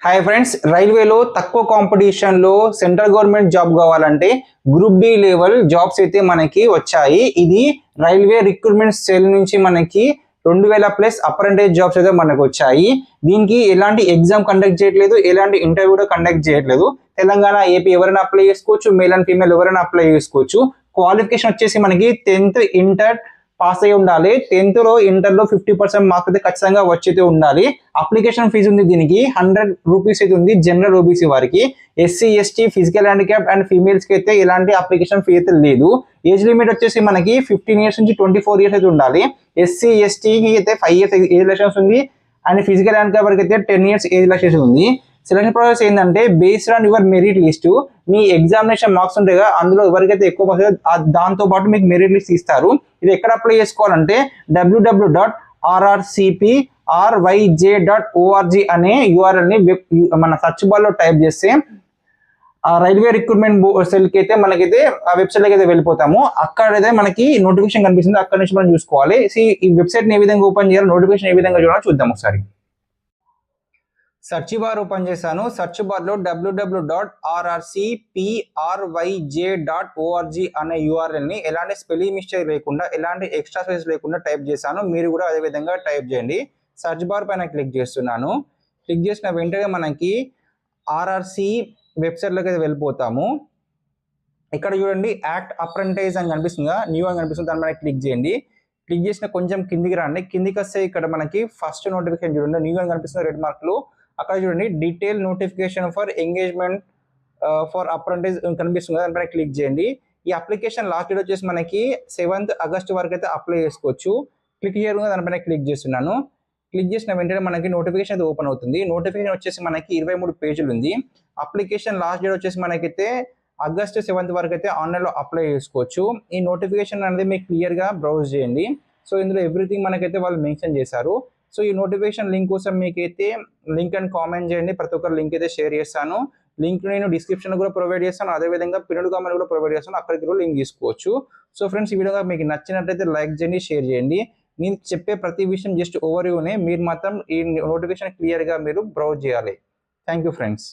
Hi friends, రైల్వేలో తక్కువ కాంపిటీషన్లో సెంట్రల్ గవర్నమెంట్ జాబ్ కావాలంటే గ్రూప్ డి లెవెల్ జాబ్స్ అయితే మనకి వచ్చాయి. ఇది రైల్వే రిక్రూట్మెంట్ సెల్ నుంచి మనకి 2000+ అప్రెంటిస్ జాబ్స్ అయితే మనకు వచ్చాయి. దీనికి ఎలాంటి ఎగ్జామ్ కండక్ట్ చేయట్లేదు, ఎలాంటి ఇంటర్వ్యూ కూడా కండక్ట్ చేయట్లేదు. తెలంగాణ, ఏపీ ఎవరైనా అప్లై చేసుకోవచ్చు, మేల్ అండ్ ఫీమేల్ ఎవరైనా అప్లై చేసుకోవచ్చు. క్వాలిఫికేషన్ వచ్చేసి మనకి 10th ఇంటర్ పాస్ అయి ఉండాలి. 10th లో ఇంటర్ లో 50% మార్క్స్ అయితే ఖచ్చితంగా వచ్చి ఉండాలి. అప్లికేషన్ ఫీజు ఉంది, దీనికి 100 రూపీస్ అయితే ఉంది జనరల్ ఓబీసీ వారికి. SC, ST, physical handicap and females కి అయితే ఎలాంటి అప్లికేషన్ ఫీ అయితే లేదు. ఏజ్ లిమిట్ వచ్చేసి మనకి 15 ఇయర్స్ నుంచి 24 ఇయర్స్ అయితే ఉండాలి. ఎస్సీ, ఎస్టీకి అయితే 5 ఇయర్స్ ఏజ్ లైసెన్స్ ఉంది అండ్ ఫిజికల్ హ్యాండిక్యాప్ వరకు అయితే 10 ఇయర్స్ ఏజ్ లైసెన్స్ ఉంది. సెలక్షన్ ప్రాసెస్ ఏంటంటే based on your merit list, me examination marks ఉంటాయి కదా, అందులో ఎవరికైతే ఎక్కువ మార్క్స్ దాంతో పాటు మీకు మెరిట్ లిస్ట్ ఇస్తారు. ఇది ఎక్కడ అప్లై చేసుకోవాలంటే www.rrcpryj.org అనే URL ని మన సర్చ్ బార్ లో టైప్ చేస్తే రైల్వే రిక్రూట్మెంట్ సెల్ కి అయితే మనకైతే ఆ వెబ్సైట్ లోకి అయితే వెళ్ళిపోతాము. అక్కడైతే మనకి నోటిఫికేషన్ కనిపిస్తుంది, అక్కడ నుంచి మనం చూసుకోవాలి. ఈ వెబ్సైట్ ని ఏ విధంగా ఓపెన్ చేయాలి, నోటిఫికేషన్ ఏ విధంగా చూడాలో చూద్దాం ఒకసారి. సర్చ్ బార్ ఓపెన్ చేశాను. సర్చ్ బార్ లో www.rrcpryj.org అనే URL ని ఎలాంటి స్పెల్లింగ్ మిస్టేక్ లేకుండా, ఎలాంటి ఎక్స్ట్రా స్పేస్ లేకుండా టైప్ చేశాను. మీరు కూడా అదే విధంగా టైప్ చేయండి. సర్చ్ బార్ పైన క్లిక్ చేస్తున్నాను. క్లిక్ చేసిన వెంటనే మనకి ఆర్ఆర్సి వెబ్సైట్ లోకి అయితే వెళ్ళిపోతాము. ఇక్కడ చూడండి, యాక్ట్ అప్రెంటిస్ అని కనిపిస్తుందా, న్యూ అని కనిపిస్తుంది, దాని మీద క్లిక్ చేయండి. క్లిక్ చేసిన కొంచెం కిందికి రండి. కిందికి వస్తే ఇక్కడ మనకి ఫస్ట్ నోటిఫికేషన్ చూడండి, న్యూ అని కనిపిస్తుంది రెడ్ మార్కులు. అక్కడ చూడండి, detail notification for engagement for apprentice కనిపిస్తుంది, దానిపైన క్లిక్ చేయండి. ఈ అప్లికేషన్ లాస్ట్ డేట్ వచ్చేసి మనకి 7th ఆగస్ట్ వరకు అయితే అప్లై చేసుకోవచ్చు. క్లిక్ చేయకుండా దానిపైన క్లిక్ చేస్తున్నాను. క్లిక్ చేసిన వెంటనే మనకి నోటిఫికేషన్ అయితే ఓపెన్ అవుతుంది. నోటిఫికేషన్ వచ్చేసి మనకి 23 పేజీలు ఉంది. అప్లికేషన్ లాస్ట్ డేట్ వచ్చేసి మనకైతే ఆగస్ట్ 7th వరకు అయితే ఆన్లైన్లో అప్లై చేసుకోవచ్చు. ఈ నోటిఫికేషన్ అనేది మీకు క్లియర్గా బ్రౌజ్ చేయండి. సో ఇందులో ఎవ్రీథింగ్ మనకైతే వాళ్ళు మెన్షన్ చేశారు. సో ఈ నోటిఫికేషన్ లింక్ కోసం మీకైతే లింక్ అని కామెంట్ చేయండి. ప్రతి ఒక్కరు లింక్ అయితే షేర్ చేస్తాను. లింక్ నేను డిస్క్రిప్షన్ కూడా ప్రొవైడ్ చేస్తాను, అదేవిధంగా పిన్నెడ్ కామెంట్ కూడా ప్రొవైడ్ చేస్తాను, అక్కడికి కూడా లింక్ తీసుకోవచ్చు. సో ఫ్రెండ్స్, ఈ వీడియో మీకు నచ్చినట్లయితే లైక్ చేయండి, షేర్ చేయండి. నేను చెప్పే ప్రతి విషయం జస్ట్ ఓవర్వ్యూనే, మీరు మాత్రం ఈ నోటిఫికేషన్ క్లియర్గా మీరు బ్రౌజ్ చేయాలి. Thank you friends.